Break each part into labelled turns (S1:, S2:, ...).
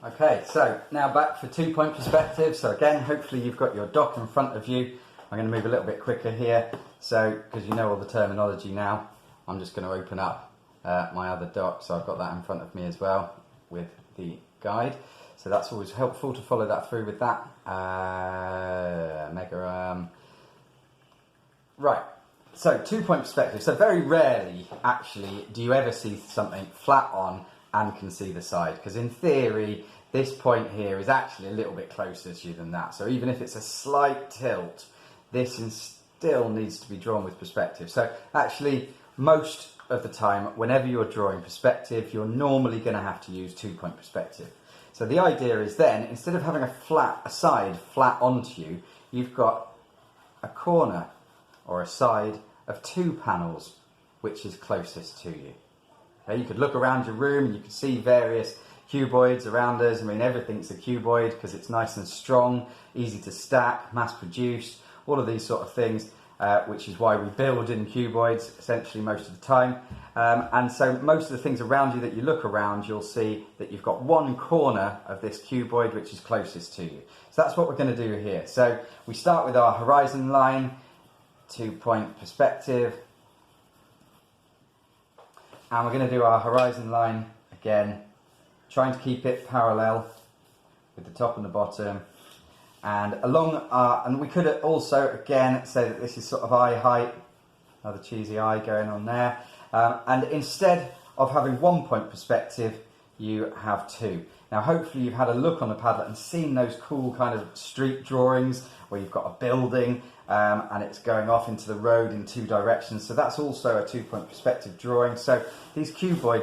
S1: Okay, so now back for 2-point perspective. So again, hopefully you've got your dock in front of you. I'm going to move a little bit quicker here. So, because you know all the terminology now, I'm just going to open up my other dock. So I've got that in front of me as well with the guide. So that's always helpful to follow that through with that. Right, so 2-point perspective. So very rarely, actually, do you ever see something flat on and can see the side, because in theory this point here is actually a little bit closer to you than that. So even if it's a slight tilt, this still needs to be drawn with perspective. So actually most of the time, whenever you're drawing perspective, you're normally going to have to use 2-point perspective. So the idea is then, instead of having a side flat onto you, you've got a corner or a side of 2 panels which is closest to you. You could look around your room and you can see various cuboids around us. I mean, everything's a cuboid because it's nice and strong, easy to stack, mass produced, all of these sort of things, which is why we build in cuboids essentially most of the time. And so most of the things around you that you look around, you'll see that you've got one corner of this cuboid which is closest to you. So that's what we're going to do here. So we start with our horizon line, 2-point perspective. And we're going to do our horizon line again, trying to keep it parallel with the top and the bottom. And and we could also, again, say that this is sort of eye height, another cheesy eye going on there. And instead of having 1-point perspective, you have 2. Now, hopefully you've had a look on the Padlet and seen those cool kind of street drawings where you've got a building and it's going off into the road in 2 directions. So that's also a 2-point perspective drawing. So these basic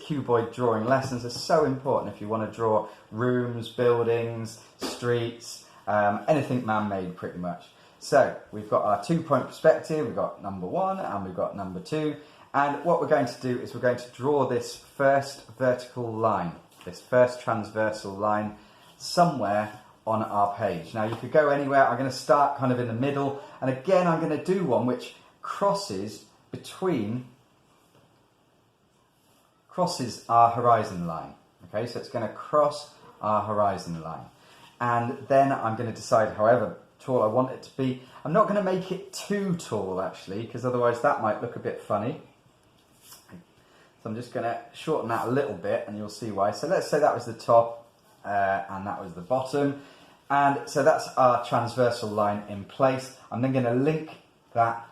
S1: cuboid drawing lessons are so important if you want to draw rooms, buildings, streets, anything man-made pretty much. So we've got our 2-point perspective, we've got number 1 and we've got number 2. And what we're going to do is we're going to draw this first vertical line, this first transversal line somewhere on our page. Now you could go anywhere. I'm going to start kind of in the middle, and again I'm going to do one which crosses our horizon line. Okay, so it's going to cross our horizon line, and then I'm going to decide however tall I want it to be. I'm not going to make it too tall actually, because otherwise that might look a bit funny. So I'm just going to shorten that a little bit and you'll see why. So let's say that was the top and that was the bottom. And so that's our transversal line in place. I'm then going to link that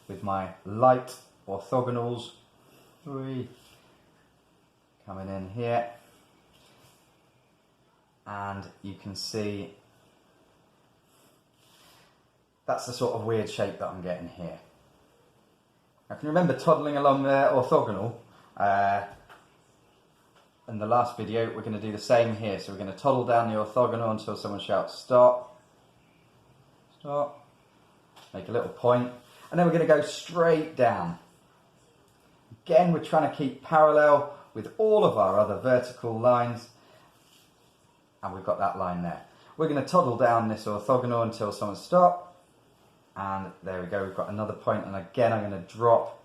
S1: with my light orthogonals. Coming in here. And you can see that's the sort of weird shape that I'm getting here. Now, can you remember toddling along the orthogonal? In the last video, we're going to do the same here. So we're going to toddle down the orthogonal until someone shouts stop. Stop. Make a little point. And then we're going to go straight down. Again, we're trying to keep parallel with all of our other vertical lines. And we've got that line there. We're going to toddle down this orthogonal until someone stops. And there we go, we've got another point, and again I'm going to drop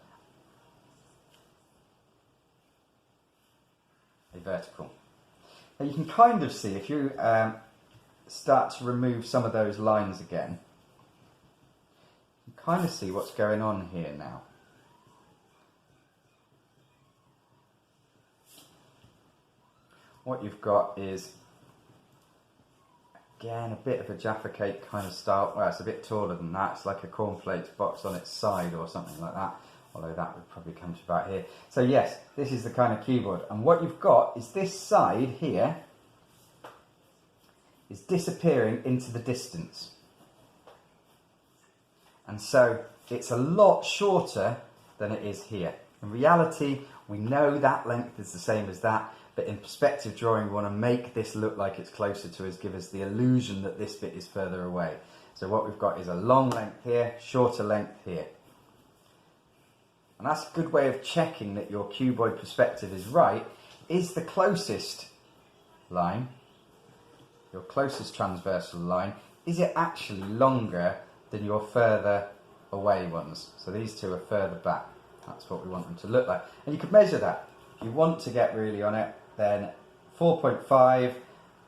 S1: a vertical. Now you can kind of see, if you start to remove some of those lines again, you can kind of see what's going on here now. What you've got is, again, a bit of a Jaffa cake kind of style. Well, it's a bit taller than that. It's like a cornflakes box on its side or something like that. Although that would probably come to about here. So yes, this is the kind of cuboid. And what you've got is this side here is disappearing into the distance. And so it's a lot shorter than it is here. In reality, we know that length is the same as that. But in perspective drawing, we want to make this look like it's closer to us, give us the illusion that this bit is further away. So what we've got is a long length here, shorter length here. And that's a good way of checking that your cuboid perspective is right. Is the closest line, your closest transversal line, is it actually longer than your further away ones? So these two are further back. That's what we want them to look like. And you could measure that. If you want to get really on it, then 4.5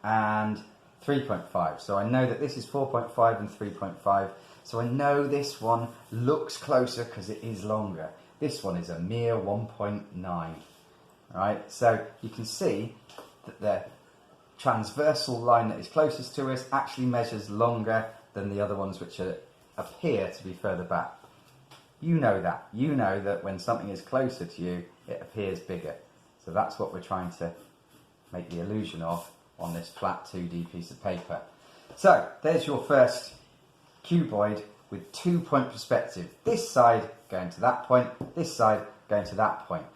S1: and 3.5. So I know that this is 4.5 and 3.5. So I know this one looks closer because it is longer. This one is a mere 1.9. Right? So you can see that the transversal line that is closest to us actually measures longer than the other ones which appear to be further back. You know that. You know that when something is closer to you, it appears bigger. So that's what we're trying to make the illusion of on this flat 2D piece of paper. So there's your first cuboid with 2-point perspective. This side going to that point, this side going to that point.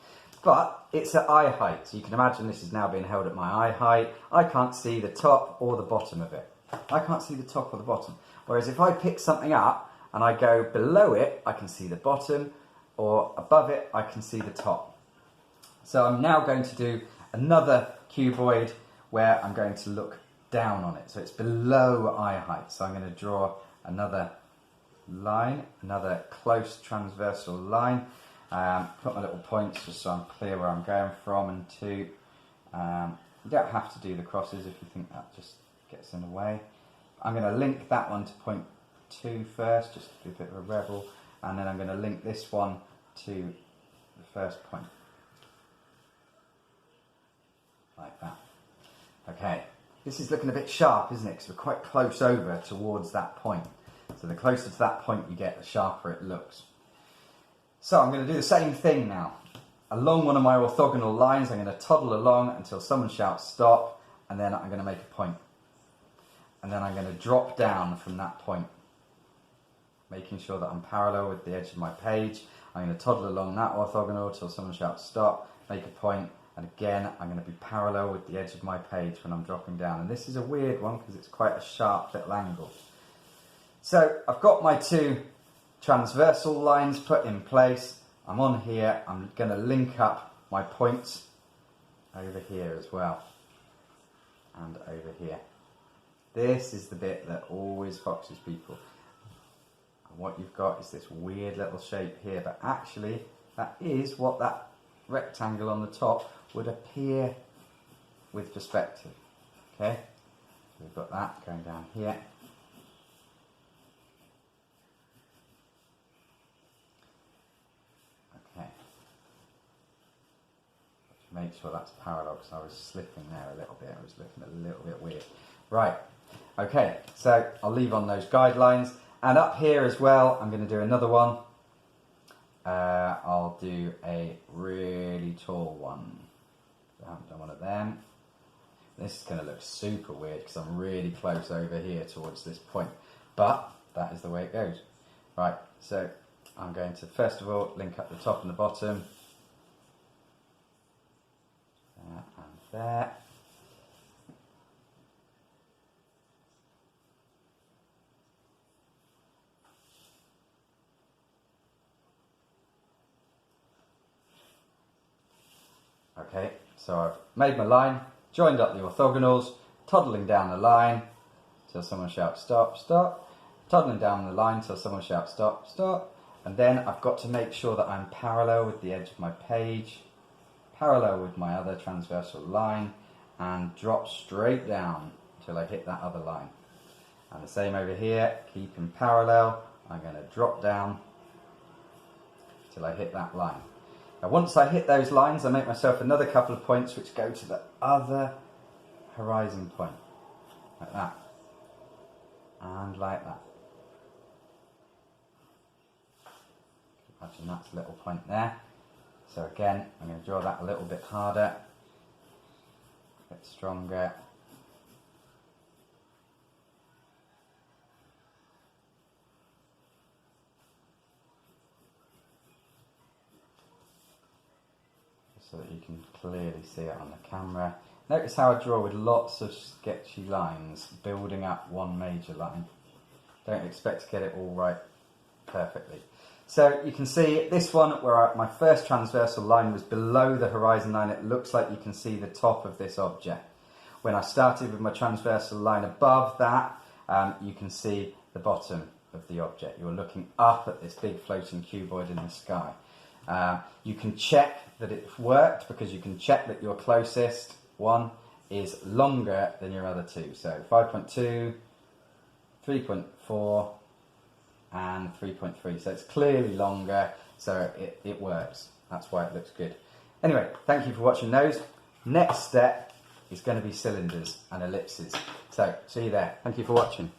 S1: But it's at eye height, so you can imagine this is now being held at my eye height. I can't see the top or the bottom of it. I can't see the top or the bottom. Whereas if I pick something up and I go below it, I can see the bottom, or above it, I can see the top. So I'm now going to do another cuboid where I'm going to look down on it. So it's below eye height. So I'm going to draw another line, another close transversal line. Put my little points just so I'm clear where I'm going from and to. You don't have to do the crosses if you think that just gets in the way. I'm going to link that one to point 2 first, just to be a bit of a rebel, and then I'm going to link this one to the first point. Like that. Okay, this is looking a bit sharp, isn't it? Because we're quite close over towards that point. So the closer to that point you get, the sharper it looks. So I'm going to do the same thing now. Along one of my orthogonal lines, I'm going to toddle along until someone shouts stop, and then I'm going to make a point. And then I'm going to drop down from that point, making sure that I'm parallel with the edge of my page. I'm going to toddle along that orthogonal until someone shouts stop, make a point, and again I'm going to be parallel with the edge of my page when I'm dropping down. And this is a weird one because it's quite a sharp little angle. So I've got my 2 transversal lines put in place. I'm on here. I'm going to link up my points over here as well, and over here. This is the bit that always foxes people. And what you've got is this weird little shape here, but actually that is what that rectangle on the top would appear with perspective. Okay, so we've got that going down here. Make sure that's parallel because I was slipping there a little bit. I was looking a little bit weird. Right, okay, so I'll leave on those guidelines. And up here as well, I'm going to do another one. I'll do a really tall one. I haven't done one of them. This is going to look super weird because I'm really close over here towards this point. But that is the way it goes. Right, so I'm going to first of all link up the top and the bottom. There and there. Okay, so I've made my line, joined up the orthogonals, toddling down the line till someone shouts stop, stop, toddling down the line till someone shouts stop, stop, and then I've got to make sure that I'm parallel with the edge of my page, parallel with my other transversal line, and drop straight down till I hit that other line. And the same over here, keep in parallel, I'm going to drop down till I hit that line. Now once I hit those lines, I make myself another couple of points which go to the other horizon point, like that, and like that. Imagine that's a little point there. So again, I'm going to draw that a little bit harder, a bit stronger. So that you can clearly see it on the camera. Notice how I draw with lots of sketchy lines, building up one major line. Don't expect to get it all right perfectly. So you can see this one where my first transversal line was below the horizon line, it looks like you can see the top of this object. When I started with my transversal line above that, you can see the bottom of the object. You're looking up at this big floating cuboid in the sky. You can check that it's worked because you can check that you're closest 1 is longer than your other two. So 5.2, 3.4 and 3.3. So it's clearly longer, so it works. That's why it looks good. Anyway, thank you for watching those. Next step is going to be cylinders and ellipses. So see you there. Thank you for watching.